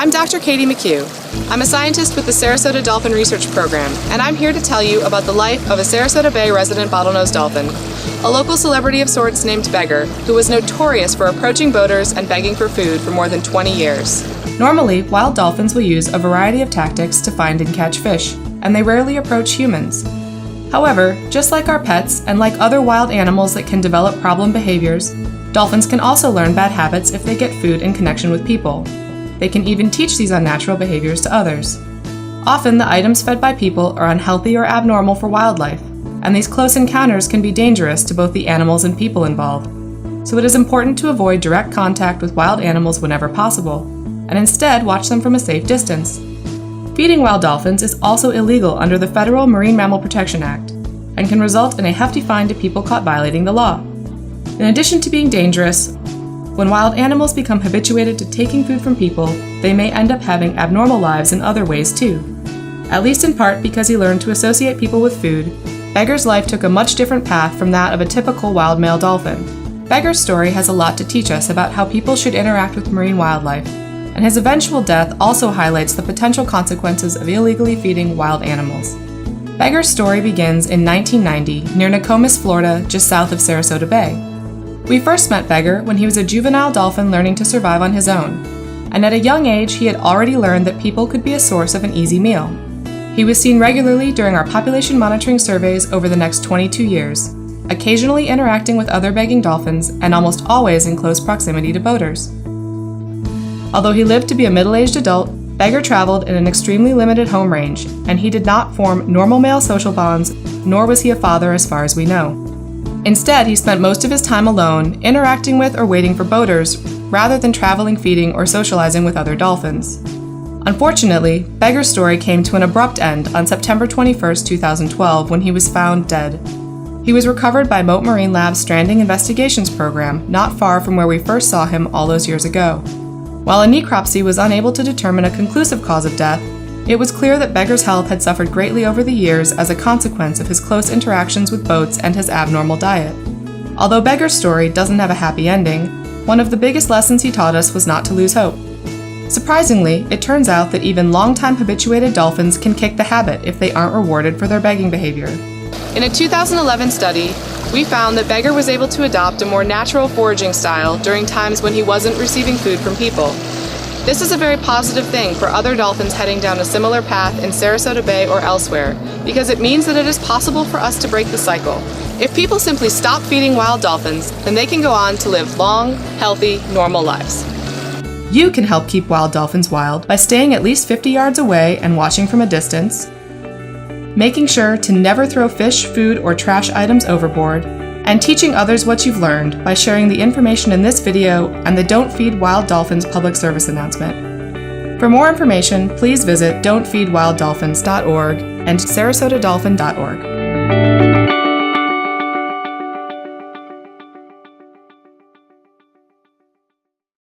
I'm Dr. Katie McHugh. I'm a scientist with the Sarasota Dolphin Research Program, and I'm here to tell you about the life of a Sarasota Bay resident bottlenose dolphin, a local celebrity of sorts named Beggar, who was notorious for approaching boaters and begging for food for more than 20 years. Normally, wild dolphins will use a variety of tactics to find and catch fish, and they rarely approach humans. However, just like our pets and like other wild animals that can develop problem behaviors, dolphins can also learn bad habits if they get food in connection with people. They can even teach these unnatural behaviors to others. Often, the items fed by people are unhealthy or abnormal for wildlife, and these close encounters can be dangerous to both the animals and people involved. So it is important to avoid direct contact with wild animals whenever possible, and instead watch them from a safe distance. Feeding wild dolphins is also illegal under the Federal Marine Mammal Protection Act, and can result in a hefty fine to people caught violating the law. In addition to being dangerous, when wild animals become habituated to taking food from people, they may end up having abnormal lives in other ways too. At least in part because he learned to associate people with food, Beggar's life took a much different path from that of a typical wild male dolphin. Beggar's story has a lot to teach us about how people should interact with marine wildlife, and his eventual death also highlights the potential consequences of illegally feeding wild animals. Beggar's story begins in 1990 near Nokomis, Florida, just south of Sarasota Bay. We first met Beggar when he was a juvenile dolphin learning to survive on his own, and at a young age he had already learned that people could be a source of an easy meal. He was seen regularly during our population monitoring surveys over the next 22 years, occasionally interacting with other begging dolphins and almost always in close proximity to boaters. Although he lived to be a middle-aged adult, Beggar traveled in an extremely limited home range, and he did not form normal male social bonds, nor was he a father as far as we know. Instead, he spent most of his time alone, interacting with or waiting for boaters, rather than traveling, feeding, or socializing with other dolphins. Unfortunately, Beggar's story came to an abrupt end on September 21, 2012, when he was found dead. He was recovered by Mote Marine Lab's Stranding Investigations program, not far from where we first saw him all those years ago. While a necropsy was unable to determine a conclusive cause of death, it was clear that Beggar's health had suffered greatly over the years as a consequence of his close interactions with boats and his abnormal diet. Although Beggar's story doesn't have a happy ending, one of the biggest lessons he taught us was not to lose hope. Surprisingly, it turns out that even long-time habituated dolphins can kick the habit if they aren't rewarded for their begging behavior. In a 2011 study, we found that Beggar was able to adopt a more natural foraging style during times when he wasn't receiving food from people. This is a very positive thing for other dolphins heading down a similar path in Sarasota Bay or elsewhere, because it means that it is possible for us to break the cycle. If people simply stop feeding wild dolphins, then they can go on to live long, healthy, normal lives. You can help keep wild dolphins wild by staying at least 50 yards away and watching from a distance, making sure to never throw fish, food, or trash items overboard, and teaching others what you've learned by sharing the information in this video and the Don't Feed Wild Dolphins public service announcement. For more information, please visit don'tfeedwilddolphins.org and sarasotadolphin.org.